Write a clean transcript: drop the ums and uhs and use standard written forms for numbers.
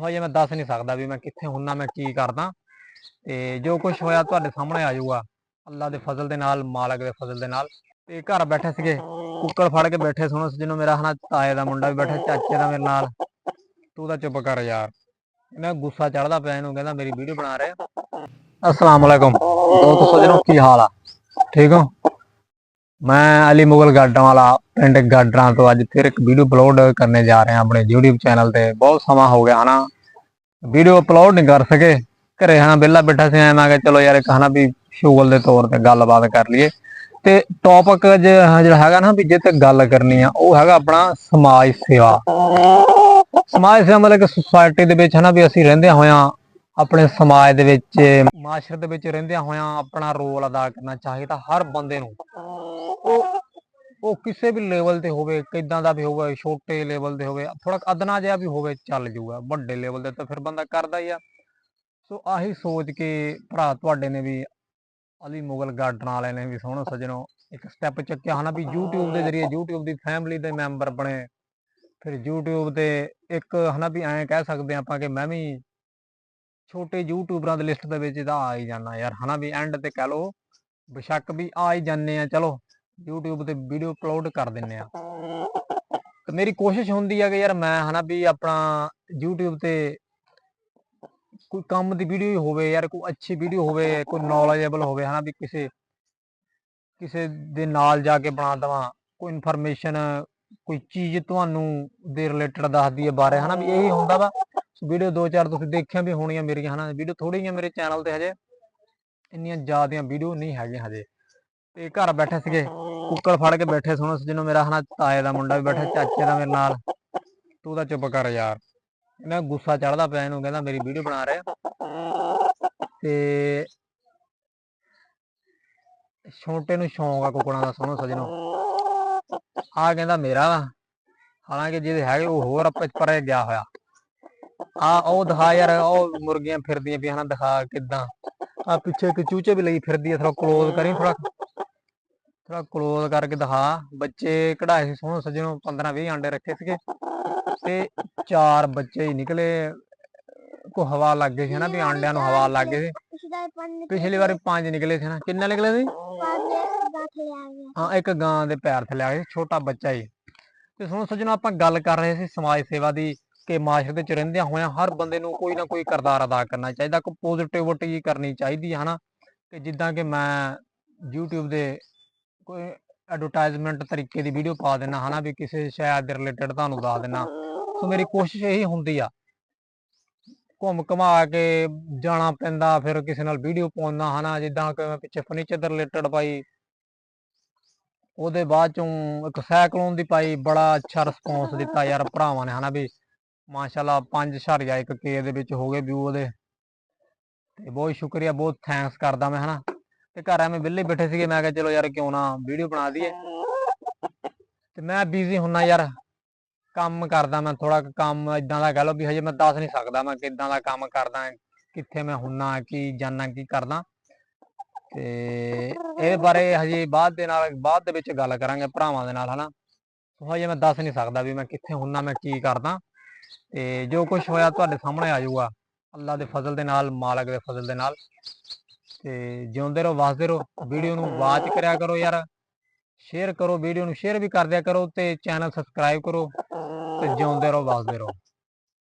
ਹਜੇ ਮੈਂ ਦੱਸ ਨਹੀਂ ਸਕਦਾ ਵੀ ਮੈਂ ਕਿੱਥੇ ਹੁੰਨਾ, ਮੈਂ ਕੀ ਕਰਦਾ। ਤੇ ਜੋ ਕੁਝ ਹੋਇਆ ਤੁਹਾਡੇ ਸਾਹਮਣੇ ਆ ਜਾਊਗਾ, ਅੱਲਾ ਦੇ ਫਜ਼ਲ ਦੇ ਨਾਲ, ਮਾਲਕ ਦੇ ਫਜ਼ਲ ਦੇ ਨਾਲ। ਤੇ ਘਰ ਬੈਠੇ ਸੀਗੇ, ਕੁੱਕੜ ਫੜ ਕੇ ਬੈਠੇ, ਸੁਣੋ ਜਿਹਨੂੰ ਮੇਰਾ ਹਨਾ ਤਾਏ ਦਾ ਮੁੰਡਾ ਵੀ ਬੈਠਾ, ਚਾਚੇ ਦਾ ਮੇਰੇ ਨਾਲ। ਤੂੰ ਤਾਂ ਚੁੱਪ ਕਰ ਯਾਰ, ਇਹਨਾਂ ਗੁੱਸਾ ਚੜਦਾ ਪਿਆ, ਇਹਨੂੰ ਕਹਿੰਦਾ ਮੇਰੀ ਵੀਡੀਓ ਬਣਾ ਰਿਹਾ। अस्सलाम वालेकुम दोस्तों, सज्जनों की हाल आ ठीक हो। मैं अली मुगल गाडर वाला पिंड गाडर तो अज फिर एक वीडियो अपलोड करने जा रहे हैं अपने यूट्यूब चैनल पे। बहुत समा हो गया है ना, वीडियो अपलोड नहीं कर सके, घरे है ना बेला बैठा से। मैं कहा चलो यार एक है ना भी शूगल के तौर पर गलबात कर लीए। तो टॉपिक जो है ना भी जिते गल करनी है वो है अपना समाज सेवा। समाज सेवा मतलब कि सोसाइटी के है ना भी असी रहिंदे होया अपने समाज दे विच माशरे दे विच रहिंदियां होया अपना रोल अदा करना चाहिए। हर बंदे नूं वो किसी भी लेवल ते होवे, किदां दा भी होवे, छोटे लेवल ते होवे, थोड़ा अदना जिहा भी होवे चल जूगा, वड्डे लेवल ते फिर बंदा करदा ही आ। सो आही सोच के भरा तुहाडे ने भी अली मुगल गार्डन वाले ने भी सोहणो सज्जनों एक स्टैप चुक्या है ना भी यूट्यूब के जरिए यूट्यूब की फैमिली के मैंबर बने। फिर यूट्यूब ते एक है ना भी ऐ कह सकते आपां कि मैं भी छोटे यूट्यूबरां दी लिस्ट दे विच तां आ ही जाना यार, है ना भी एंड ते कह लो बेशक भी आ ही जाने आ। चलो यूट्यूब ते वीडियो अपलोड कर दिन्ने आ। ते मेरी कोशिश हुंदी है कि यार मैं है ना भी अपना यूट्यूब ते कोई काम दी वीडियो होवे यार, कोई अच्छी वीडियो होवे, कोई नॉलेजेबल होवे, है ना भी किसे किसे दे नाल जाके बना देवां, कोई इनफॉर्मेशन कोई चीज़ तुहानूं दे रिलेटेड दस दी बारे, है ना भी यही हुंदा वा। वीडियो दो चार तुसीं देखियां भी होणियां मेरियां, है ना वीडियो थोड़ी मेरे चैनल ते हजे इन्नियां ज़्यादा वीडियो नहीं हैगियां हजे। ते घर बैठे सीगे, कुक्कड़ फड़ के बैठे, सुणो ਜਿਹਨੂੰ मेरा है ना ताए ਦਾ ਮੁੰਡਾ ਵੀ ਬੈਠਾ, ਚਾਚੇ ਦਾ ਮੇਰੇ ਨਾਲ। ਤੂੰ ਤਾਂ ਚੁੱਪ ਕਰ ਯਾਰ, ਇਹਨਾਂ ਗੁੱਸਾ ਚੜਦਾ ਪਿਆ, ਇਹਨੂੰ ਕਹਿੰਦਾ ਮੇਰੀ ਵੀਡੀਓ ਬਣਾ ਰਿਹਾ। ਤੇ ਛੋਟੇ ਨੂੰ ਸ਼ੌਂਕ ਆ ਕੁੱਕੜਾਂ ਦਾ, ਸੁਣੋ ਸੱਜਣੋ ਆ ਕਹਿੰਦਾ ਮੇਰਾ ਵਾ, ਹਾਲਾਂਕਿ ਜਿਹਦੇ ਹੈਗੇ ਉਹ ਹੋਰ ਪਰੇ ਗਿਆ ਹੋਇਆ। ਆ ਉਹ ਦਿਖਾ ਯਾਰ, ਉਹ ਮੁਰਗੀਆਂ ਫਿਰਦੀਆਂ ਪਈਆਂ ਹਨਾ, ਦਿਖਾ ਕਿੱਦਾਂ ਆ ਪਿੱਛੇ ਇੱਕ ਚੂਚੇ ਵੀ ਲਈ ਫਿਰਦੀ ਆ। ਥੋੜਾ ਕਲੋਜ਼ ਕਰੀ, ਥੋੜਾ ਕਲੋਜ਼ ਕਰਕੇ ਦਿਖਾ। ਬੱਚੇ ਕਢਾਏ ਸੀ ਸੋਹਣੋ ਸੱਜਣੋ, 15-20 ਆਂਡੇ ਰੱਖੇ ਸੀਗੇ ਤੇ 4 ਬੱਚੇ ਹੀ ਨਿਕਲੇ। को हवा लग गई थी ना भी आंडिया ਨੂੰ हवा लग गई थी। पिछली बार 5 निकले थे ना, किन्ने निकले थे? हाँ एक गां ਦੇ ਪੈਰ ਥੱਲੇ ਆ ਗਏ, ਛੋਟਾ ਬੱਚਾ ਹੀ। ਤੇ ਸੁਣੋ ਸੱਜਣੋ ਆਪਾਂ ਗੱਲ ਕਰ ਰਹੇ ਸੀ ਸਮਾਜ ਸੇਵਾ ਦੀ ਕਿ ਮਾਸ਼ਰੇ ਦੇ ਚ ਰਹਿੰਦਿਆਂ ਹੋਇਆਂ ਹਰ ਬੰਦੇ ਨੂੰ ਕੋਈ ਨਾ ਕੋਈ ਕਿਰਦਾਰ ਅਦਾ ਕਰਨਾ ਚਾਹੀਦਾ, ਕੋਈ ਪੋਜ਼ਿਟਿਵਿਟੀ ਕਰਨੀ ਚਾਹੀਦੀ ਹੈ ਨਾ। ਕਿ ਜਿੱਦਾਂ ਕਿ ਮੈਂ YouTube ਦੇ ਕੋਈ ਐਡਵਰਟਾਈਜ਼ਮੈਂਟ ਤਰੀਕੇ ਦੀ ਵੀਡੀਓ ਪਾ ਦਿੰਦਾ ਹੈ ਨਾ ਵੀ ਕਿਸੇ ਸ਼ਾਇਦ ਦੇ ਰਿਲੇਟਡ ਤੁਹਾਨੂੰ ਦੱਸ ਦਿੰਦਾ। ਸੋ ਮੇਰੀ ਕੋਸ਼ਿਸ਼ ਇਹੀ ਹੁੰਦੀ ਆ, ਘੁੰਮ ਘੁਮਾ ਕੇ ਜਾਣਾ ਪੈਂਦਾ, ਫਿਰ ਕਿਸੇ ਨਾਲ ਵੀਡੀਓ ਪਾਉਂਦਾ ਹੈ ਨਾ। ਜਿੱਦਾਂ ਕਿ ਮੈਂ ਪਿੱਛੇ ਫਰਨੀਚਰ ਦੇ ਰਿਲੇਟਡ ਪਾਈ, ਉਹਦੇ ਬਾਅਦ ਚੋਂ ਇੱਕ ਸਾਈਕਲੋਨ ਦੀ ਪਾਈ, ਬੜਾ ਅੱਛਾ ਰਿਸਪੌਂਸ ਦਿੱਤਾ ਯਾਰ ਭਰਾਵਾਂ ਨੇ, ਹੈ ਨਾ ਵੀ ਮਾਸ਼ਾਅੱਲਾ 5.1K ਦੇ ਵਿੱਚ ਹੋ ਗਏ ਵਿਊ ਉਹਦੇ। ਤੇ ਬਹੁਤ ਸ਼ੁਕਰੀਆ, ਬਹੁਤ ਥੈਂਕਸ ਕਰਦਾ ਮੈਂ, ਹੈ ਨਾ। ਤੇ ਘਰ ਐਵੇਂ ਵਿਹਲੇ ਬੈਠੇ ਸੀਗੇ, ਮੈਂ ਕਿਹਾ ਚਲੋ ਯਾਰ ਕਿਉਂ ਨਾ ਵੀਡੀਓ ਬਣਾ ਦਈਏ। ਤੇ ਮੈਂ ਬਿਜ਼ੀ ਹੁੰਨਾ ਯਾਰ, ਕੰਮ ਕਰਦਾ ਮੈਂ ਥੋੜਾ ਕੰਮ ਇਦਾਂ ਦਾ ਕਹਿ ਲਓ ਵੀ ਹਜੇ ਮੈਂ ਦੱਸ ਨਹੀਂ ਸਕਦਾ ਮੈਂ ਕਿੱਦਾਂ ਦਾ ਕੰਮ ਕਰਦਾ, ਕਿੱਥੇ ਮੈਂ ਹੁੰਨਾ, ਕੀ ਜਾਨਾ, ਕੀ ਕਰਦਾ। ਤੇ ਇਹਦੇ ਬਾਰੇ ਹਜੇ ਬਾਅਦ ਦੇ ਵਿੱਚ ਗੱਲ ਕਰਾਂਗੇ ਭਰਾਵਾਂ ਦੇ ਨਾਲ, ਹਨਾ। ਹਜੇ ਮੈਂ ਦੱਸ ਨਹੀਂ ਸਕਦਾ ਵੀ ਮੈਂ ਕਿੱਥੇ ਹੁੰਨਾ, ਮੈਂ ਕੀ ਕਰਦਾ। ਤੇ ਜੋ ਕੁਝ ਹੋਇਆ ਤੁਹਾਡੇ ਸਾਹਮਣੇ ਆ ਜਾਊਗਾ ਅੱਲਾ ਦੇ ਫਜ਼ਲ ਦੇ ਨਾਲ, ਮਾਲਕ ਦੇ ਫਜ਼ਲ ਦੇ ਨਾਲ। ਤੇ ਜਿਉਂਦੇ ਰਹੋ, ਵਸਦੇ ਰਹੋ। ਵੀਡੀਓ ਨੂੰ ਵਾਚ ਕਰਿਆ ਕਰੋ ਯਾਰ, ਸ਼ੇਅਰ ਕਰੋ, ਵੀਡੀਓ ਨੂੰ ਸ਼ੇਅਰ ਵੀ ਕਰ ਦਿਆ ਕਰੋ ਤੇ ਚੈਨਲ ਸਬਸਕ੍ਰਾਈਬ ਕਰੋ ਤੇ ਜਿਉਂਦੇ ਰਹੋ, ਵਸਦੇ ਰਹੋ।